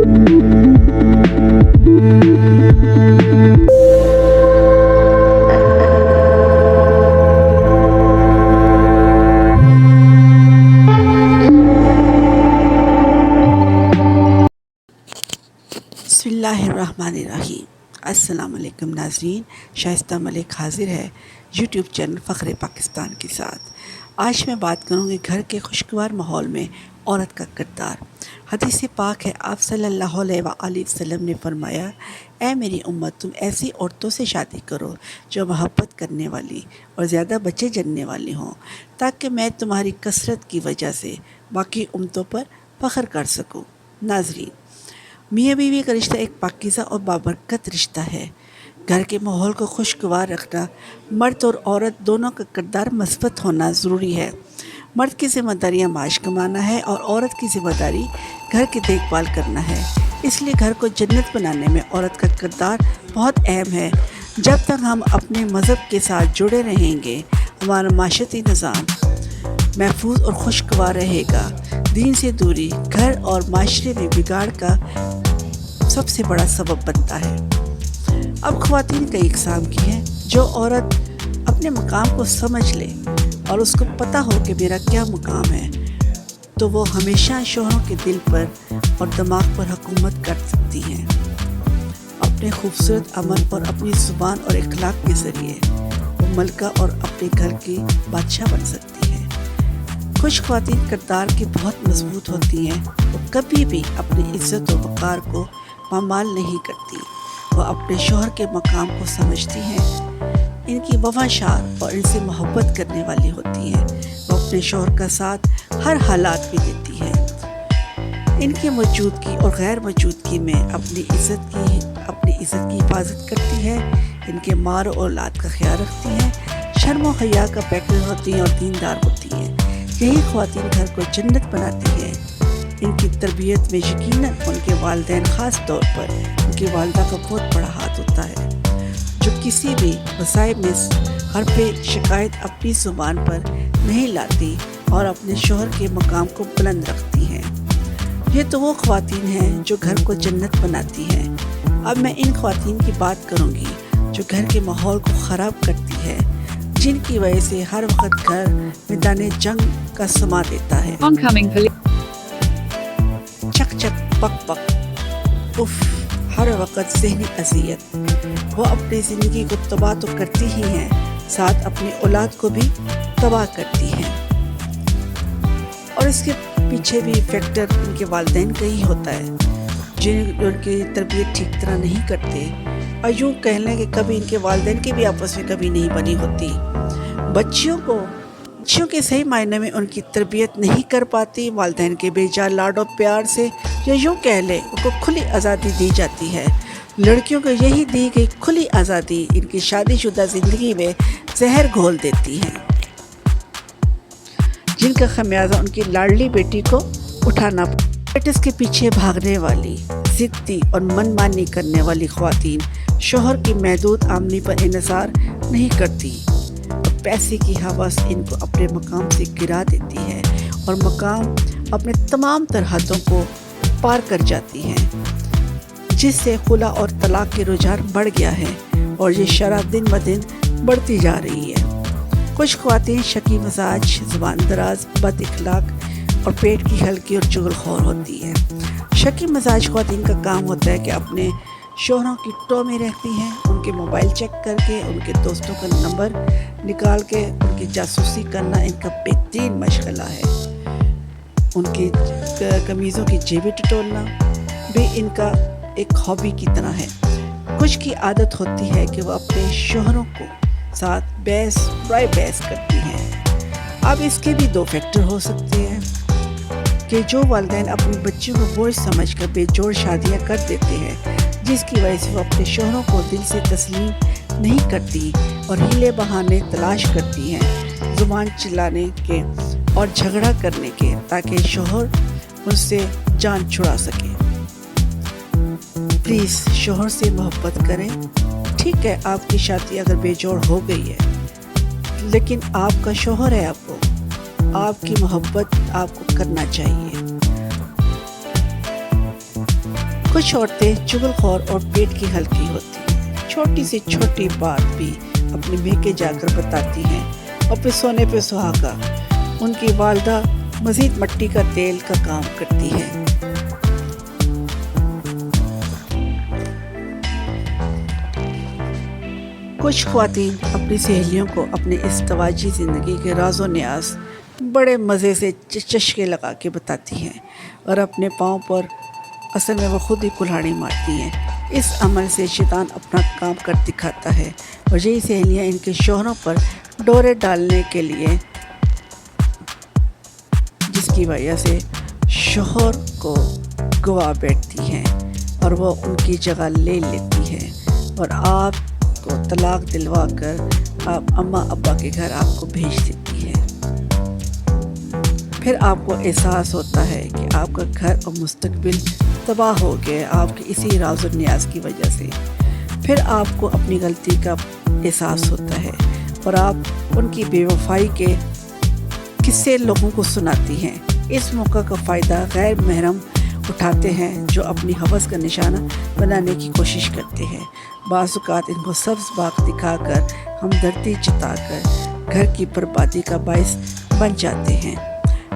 बिस्मिल्लाहिर्रहमानिर्रहीम। अस्सलाम वालेकुम नाज़रीन, शाइस्ता मलिक हाज़िर है यूट्यूब चैनल फ़ख्र पाकिस्तान के साथ। आज मैं बात करूँगी घर के खुशगवार माहौल में औरत का किरदार। हदीस पाक है, आप सल्लल्लाहु अलैहि वसल्लम ने फरमाया, ऐ मेरी उम्मत, तुम ऐसी औरतों से शादी करो जो मोहब्बत करने वाली और ज़्यादा बच्चे जन्ने वाली हों, ताकि मैं तुम्हारी कसरत की वजह से बाकी उम्मतों पर फ़ख्र कर सकूँ। नाज़रीन, मियाँ बीवी का रिश्ता एक पाकीज़ा और बाबरकत रिश्ता है। घर के माहौल को खुशगवार रखना मर्द और औरत दोनों का किरदार मस्बत होना ज़रूरी है। मर्द की ज़िम्मेदारियाँ माश कमाना है और औरत की ज़िम्मेदारी घर की देखभाल करना है। इसलिए घर को जन्नत बनाने में औरत का किरदार बहुत अहम है। जब तक हम अपने मज़हब के साथ जुड़े रहेंगे, हमारा माशरती निज़ाम महफूज और खुशगवार रहेगा। दीन से दूरी घर और माशरे में बिगाड़ का सबसे बड़ा सबब बनता है। अब ख़वातीन कई इक़साम की हैं। जो औरत अपने मकाम को समझ ले और उसको पता हो कि मेरा क्या मुकाम है, तो वो हमेशा शोहरों के दिल पर और दिमाग पर हुकूमत कर सकती हैं। अपने खूबसूरत अमल और अपनी ज़ुबान और इखलाक के ज़रिए वो मलका और अपने घर की बादशाह बन सकती है। खुश ख़वातीन किरदार की बहुत मजबूत होती हैं। वो कभी भी अपनी इज़्ज़त और वक़ार को पामाल नहीं करती। वो अपने शोहर के मकाम को समझती हैं। इनकी वफ़ादार और इनसे मोहब्बत करने वाली होती हैं। वो अपने शोहर का साथ हर हालात में देती हैं। इनकी मौजूदगी और गैर मौजूदगी में अपनी इज़्ज़त की हिफाजत करती है। इनके मार और औलाद का ख्याल रखती हैं। शर्म और हया का पैकर होती हैं और दीनदार होती हैं। यही ख़वातीन घर को जन्नत बनाती हैं। इनकी तरबियत में यकीनन उनके वालिदैन, ख़ास तौर पर उनकी वालिदा का बहुत बड़ा हाथ होता है, जो किसी भी मसाइब में हरफ़े शिकायत अपनी ज़ुबान पर नहीं लाती और अपने शोहर के मकाम को बुलंद रखती हैं। ये तो वो ख़वातीन हैं जो घर को जन्नत बनाती हैं। अब मैं इन ख़वातीन की बात करूँगी जो घर के माहौल को ख़राब करती है, जिनकी वजह से हर वक्त घर मैदान जंग का समा देता है। चक चक पक पक उफ, हर वक्त ज़हनी अज़ियत। वो अपनी ज़िंदगी को तबाह तो करती ही हैं, साथ अपनी औलाद को भी तबाह करती हैं। और इसके पीछे भी फैक्टर उनके वालिदैन का ही होता है, उनकी तरबियत ठीक तरह नहीं करते। और यूँ कह लें कि कभी इनके वालिदैन की भी आपस में कभी नहीं बनी होती। बच्चियों के सही मायने में उनकी तरबियत नहीं कर पाती। वालिदैन के बेजा लाड और प्यार से, या यूँ कह लें, उनको खुली आज़ादी दी जाती है। लड़कियों को यही दी गई खुली आज़ादी इनकी शादीशुदा ज़िंदगी में जहर घोल देती है, जिनका खमियाजा उनकी लाडली बेटी को उठाना पेटिस के पीछे भागने वाली, ज़िद्दी और मनमानी करने वाली ख़वातीन शोहर की महदूद आमदनी पर इन्हिसार नहीं करती। पैसे की हवस इनको अपने मकाम से गिरा देती है और मकाम अपने तमाम तरहतों को पार कर जाती हैं, जिससे खुला और तलाक के रुझान बढ़ गया है और ये शरह दिन ब दिन बढ़ती जा रही है। कुछ ख़वातीन शकी मिजाज, ज़ुबान दराज, बद इखलाक और पेट की हल्की और चुगलखोर होती हैं। शकी मिजाज ख़वातीन का काम होता है कि अपने शोहरों की टो में रहती हैं, उनके मोबाइल चेक करके, उनके दोस्तों का नंबर निकाल के उनकी जासूसी करना इनका बेहतरीन मशगला है। उनकी कमीज़ों की जेबें टटोलना भी इनका एक हॉबी की तरह है। कुछ की आदत होती है कि वो अपने शोहरों को साथ बहस करती हैं। अब इसके भी दो फैक्टर हो सकते हैं कि जो वालिदैन अपनी बच्चियों को बोझ समझकर बेजोड़ शादियां कर देते हैं, जिसकी वजह से वो अपने शोहरों को दिल से तस्लीम नहीं करती और हीले बहाने तलाश करती हैं ज़ुबान चिल्लाने के और झगड़ा करने के, ताकि शोहर उनसे जान छुड़ा सके। प्लीज़ शोहर से मोहब्बत करें। ठीक है, आपकी शादी अगर बेजोड़ हो गई है, लेकिन आपका शोहर है, आपकी मोहब्बत आपको करना चाहिए। کچھ عورتیں چغلخور اور پیٹ کی ہلکی ہوتی ہیں، چھوٹی سے چھوٹی بات بھی اپنے میکے جا کر بتاتی ہیں اور پھر سونے پہ سہاگا۔ ان کی والدہ مزید مٹی کا تیل کا کام کرتی ہے۔ کچھ خواتین اپنی سہیلیوں کو اپنے اس تواجی زندگی کے راز و نیاز بڑے مزے سے چشکے لگا کے بتاتی ہیں اور اپنے پاؤں پر اصل میں وہ خود ہی کلہاڑی مارتی ہیں۔ اس عمل سے شیطان اپنا کام کر دکھاتا ہے اور یہی سہیلیاں ان کے شوہروں پر ڈورے ڈالنے کے لیے، جس کی وجہ سے شوہر کو گوا بیٹھتی ہیں اور وہ ان کی جگہ لے لیتی ہے اور آپ کو طلاق دلوا کر آپ اماں ابا کے گھر آپ کو بھیج دیتی ہے۔ پھر آپ کو احساس ہوتا ہے کہ آپ کا گھر اور مستقبل تباہ ہو گئے آپ کے اسی راز و نیاز کی وجہ سے۔ پھر آپ کو اپنی غلطی کا احساس ہوتا ہے اور آپ ان کی بے وفائی کے قصے لوگوں کو سناتی ہیں۔ اس موقع کا فائدہ غیر محرم اٹھاتے ہیں جو اپنی ہوس کا نشانہ بنانے کی کوشش کرتے ہیں۔ بعض اوقات ان کو سبز باغ دکھا کر، ہمدردی جتا کر گھر کی بربادی کا باعث بن جاتے ہیں۔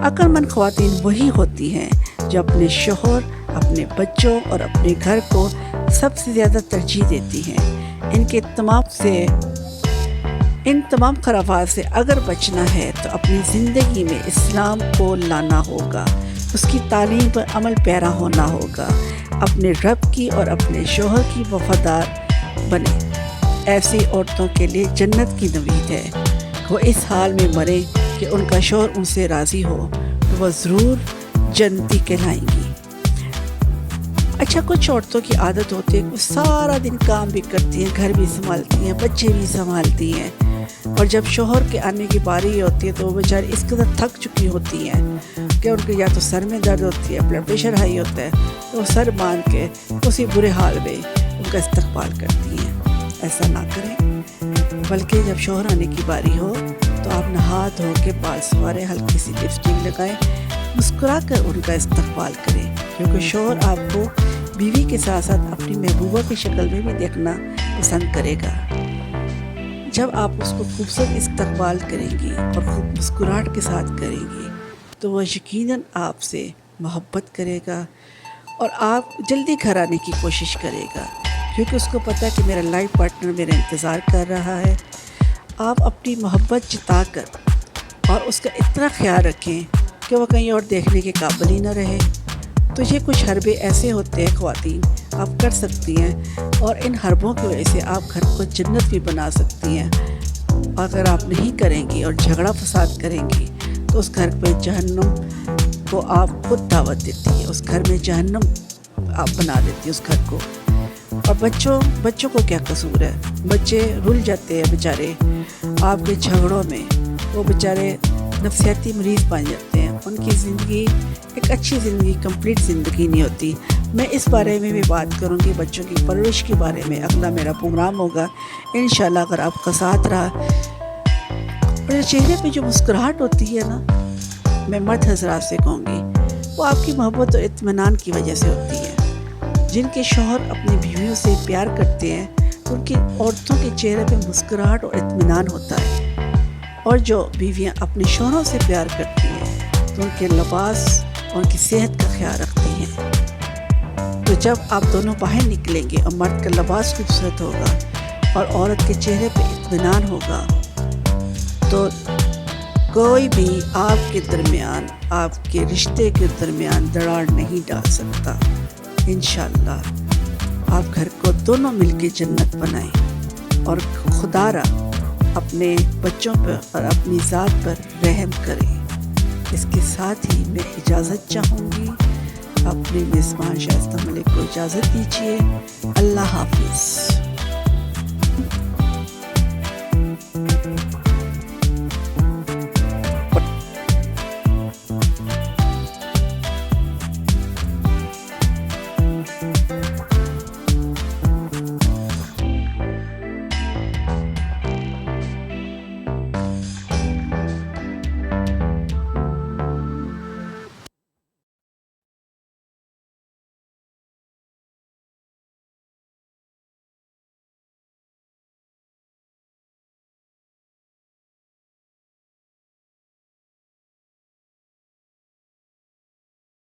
عقل مند خواتین وہی ہوتی ہیں جو اپنے شوہر، اپنے بچوں اور اپنے گھر کو سب سے زیادہ ترجیح دیتی ہیں۔ ان تمام خرافات سے اگر بچنا ہے تو اپنی زندگی میں اسلام کو لانا ہوگا، اس کی تعلیم پر عمل پیرا ہونا ہوگا، اپنے رب کی اور اپنے شوہر کی وفادار بنے۔ ایسی عورتوں کے لیے جنت کی نوید ہے۔ وہ اس حال میں مرے کہ ان کا شوہر ان سے راضی ہو تو وہ ضرور جنتی کہلائیں گی۔ اچھا، کچھ عورتوں کی عادت ہوتی ہے کہ وہ سارا دن کام بھی کرتی ہیں، گھر بھی سنبھالتی ہیں، بچے بھی سنبھالتی ہیں، اور جب شوہر کے آنے کی باری ہوتی ہے تو وہ بیچاری اس قدر تھک چکی ہوتی ہیں کہ ان کے یا تو سر میں درد ہوتی ہے، بلڈ پریشر ہائی ہوتا ہے، تو وہ سر باندھ کے اسی برے حال میں ان کا استقبال کرتی ہیں۔ ایسا نہ کریں، بلکہ جب شوہر آنے کی باری ہو تو آپ نہا دھو کے بال سنواریں، ہلکی سی لپسٹک لگائیں، مسکرا کر ان کا استقبال کریں، کیونکہ شوہر آپ کو بیوی کے ساتھ ساتھ اپنی محبوبہ کی شکل میں بھی دیکھنا پسند کرے گا۔ جب آپ اس کو خوبصورت استقبال کریں گی اور خوب مسکراہٹ کے ساتھ کریں گی تو وہ یقیناً آپ سے محبت کرے گا اور آپ جلدی گھر آنے کی کوشش کرے گا، کیونکہ اس کو پتہ ہے کہ میرا لائف پارٹنر میرا انتظار کر رہا ہے۔ آپ اپنی محبت جتا کر اور اس کا اتنا خیال رکھیں کہ وہ کہیں اور دیکھنے کے قابل ہی نہ رہے۔ تو یہ کچھ حربے ایسے ہوتے ہیں خواتین آپ کر سکتی ہیں، اور ان حربوں کی وجہ سے آپ گھر کو جنت بھی بنا سکتی ہیں۔ اگر آپ نہیں کریں گی اور جھگڑا فساد کریں گی تو اس گھر پہ جہنم کو آپ خود دعوت دیتی ہے، اس گھر میں جہنم آپ بنا دیتی ہے اس گھر کو۔ اور بچوں کو کیا قصور ہے؟ بچے رل جاتے ہیں بیچارے آپ کے جھگڑوں میں، وہ بیچارے نفسیاتی مریض بن جاتے ہیں، ان کی زندگی ایک اچھی زندگی، کمپلیٹ زندگی نہیں ہوتی۔ میں اس بارے میں بھی بات کروں گی، بچوں کی پرورش کے بارے میں اگلا میرا پروگرام ہوگا انشاءاللہ، اگر آپ کا ساتھ رہا۔ اور چہرے پہ جو مسکراہٹ ہوتی ہے نا، میں مرد حضرات سے کہوں گی، وہ آپ کی محبت اور اطمینان کی وجہ سے ہوتی ہے۔ جن کے شوہر اپنی بیویوں سے پیار کرتے ہیں تو ان کی عورتوں کے چہرے پہ مسکراہٹ اور اطمینان ہوتا ہے، اور جو بیویاں اپنے شوہروں سے پیار کرتی ہیں تو ان کے لباس اور ان کی صحت کا خیال رکھتی ہیں۔ تو جب آپ دونوں باہر نکلیں گے اور مرد کا لباس خوبصورت ہوگا اور عورت کے چہرے پہ اطمینان ہوگا تو کوئی بھی آپ کے درمیان، آپ کے رشتے کے درمیان دراڑ نہیں ڈال سکتا۔ انشاءاللہ آپ گھر کو دونوں مل کے جنت بنائیں اور خدا را اپنے بچوں پر اور اپنی ذات پر رحم کریں۔ اس کے ساتھ ہی میں اجازت چاہوں گی، اپنی میزبان شائستہ ملک کو اجازت دیجیے۔ اللہ حافظ۔